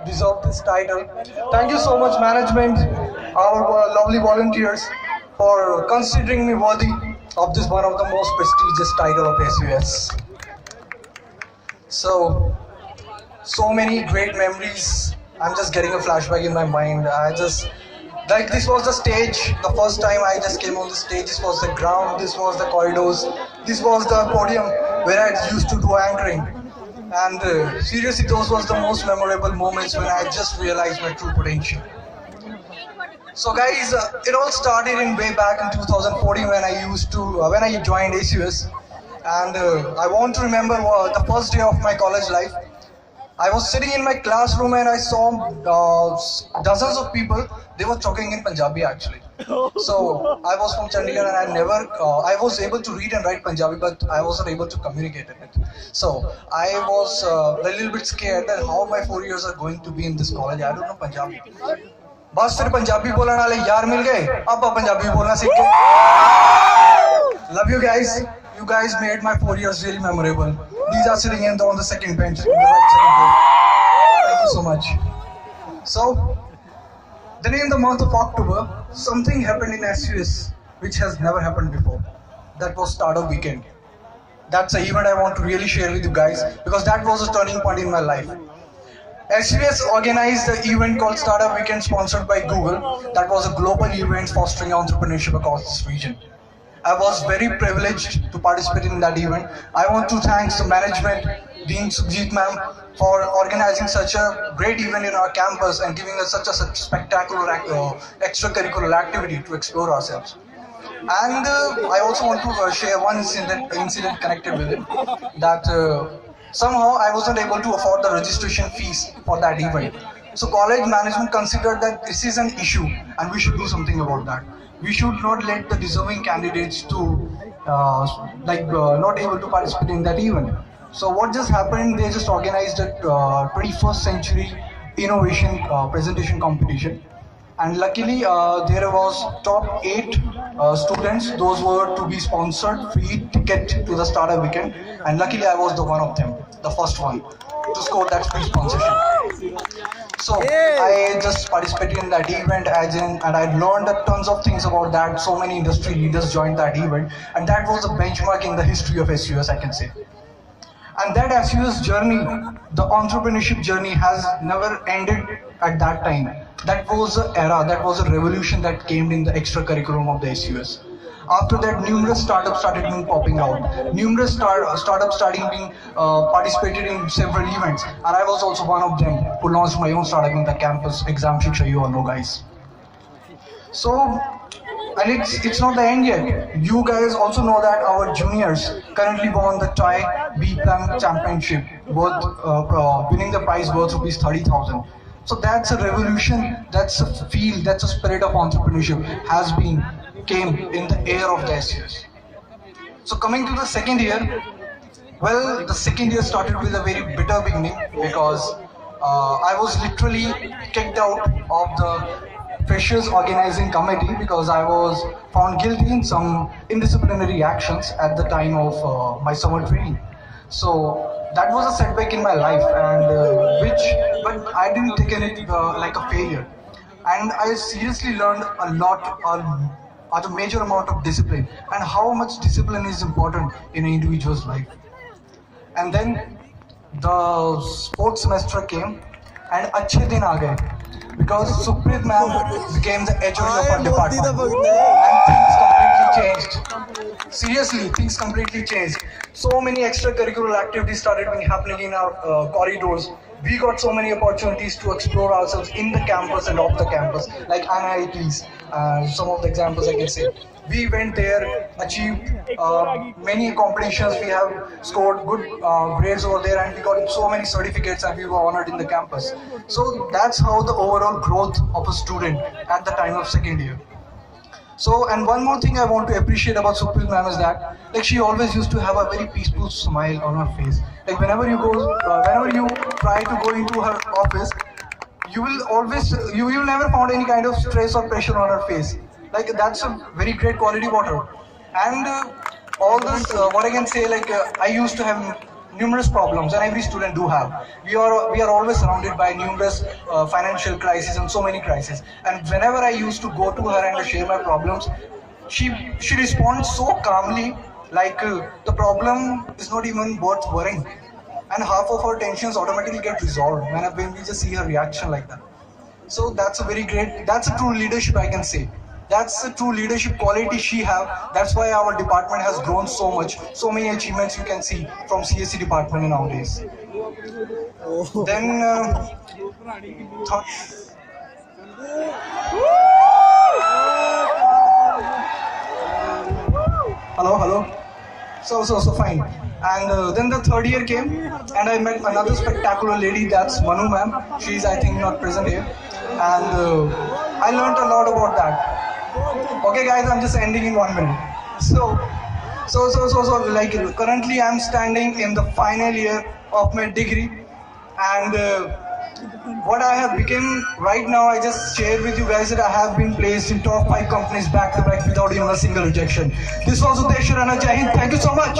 deserve this title. Thank you so much, management, our lovely volunteers, for considering me worthy of this one of the most prestigious title of SUS. So many great memories. I'm just getting a flashback in my mind. This was the stage, the first time I just came on the stage. This was the ground, this was the corridors, this was the podium where I used to do anchoring. And seriously, those was the most memorable moments when I just realized my true potential. So guys, it all started in way back in 2014 when I joined SUS. And I want to remember the first day of my college life. I was sitting in my classroom and I saw dozens of people. They were talking in Punjabi actually. So I was from Chandigarh and I was able to read and write Punjabi, but I wasn't able to communicate in it. So I was a little bit scared that how my 4 years are going to be in this college. I don't know Punjabi. बस फिर पंजाबी बोलने वाले यार मिल गए, अब पंजाबी बोलना सीख गए. Love you guys. You guys made my 4 years really memorable. These are sitting on the second bench, in the right second bench. Thank you so much. So, then in the month of October, something happened in SUS which has never happened before. That was Startup Weekend. That's an event I want to really share with you guys because that was a turning point in my life. SUS organized an event called Startup Weekend sponsored by Google. That was a global event fostering entrepreneurship across this region. I was very privileged to participate in that event. I want to thank the management, Dean Sukhjeet ma'am, for organizing such a great event in our campus and giving us such a spectacular extracurricular activity to explore ourselves. And I also want to share one incident connected with it, that somehow I wasn't able to afford the registration fees for that event. So college management considered that this is an issue and we should do something about that. We should not let the deserving candidates not able to participate in that event. So what just happened, they just organized a 21st century innovation presentation competition. And luckily there was top 8 students. Those were to be sponsored free ticket to the Startup Weekend. And luckily I was the one of them, the first one to score that free sponsorship. So I just participated in that event and I learned tons of things about that. So many industry leaders joined that event, and that was a benchmark in the history of SUS, I can say. And that SUS journey, the entrepreneurship journey, has never ended at that time. That was an era, that was a revolution that came in the extracurriculum of the SUS. After that, numerous startups started being popping out. Numerous startups started being participated in several events, and I was also one of them who launched my own startup in the campus, Exam Shiksha, you all know, guys. So, and it's not the end yet. You guys also know that our juniors currently won the TIE B-Plan Championship, winning the prize worth rupees 30,000. So that's a revolution, that's a feel, that's a spirit of entrepreneurship came in the air of the SUS. So coming to the second year, well, the second year started with a very bitter beginning because I was literally kicked out of the freshers organizing committee because I was found guilty in some indisciplinary actions at the time of my summer training. So that was a setback in my life, and but I didn't take it like a failure. And I seriously learned a lot, a major amount of discipline, and how much discipline is important in an individual's life. And then the sports semester came, and अच्छे दिन आ गए because Supreet ma'am became the HOD of our department, and things completely changed. Seriously, things completely changed. So many extracurricular activities started happening in our corridors. We got so many opportunities to explore ourselves in the campus and off the campus, like NITs. Some of the examples I can say. We went there, achieved many competitions. We have scored good grades over there, and we got so many certificates, and we were honored in the campus. So that's how the overall growth of a student at the time of second year. So, and one more thing I want to appreciate about Supreet ma'am is that, like, she always used to have a very peaceful smile on her face. Like, whenever you try to go into her office, you will never find any kind of stress or pressure on her face. Like, that's a very great quality about her. And all this, what I can say, like, I used to have numerous problems, and every student do have. We are always surrounded by numerous financial crises and so many crises. And whenever I used to go to her and share my problems, she responds so calmly, like the problem is not even worth worrying, and half of her tensions automatically get resolved when we just see her reaction like that. So that's a very great, that's a true leadership, I can say. That's a true leadership quality she have. That's why our department has grown so much. So many achievements you can see from CSC department nowadays. Then, hello. So fine. And then the third year came, and I met another spectacular lady. That's Manu ma'am. She's, I think, not present here. And I learned a lot about that. Okay, guys, I'm just ending in 1 minute. So, like currently, I'm standing in the final year of my degree, and what I have become right now, I just share with you guys that I have been placed in top 5 companies back to back without even a single rejection. This was Uddeshya Rana. Jai Hind. Thank you so much.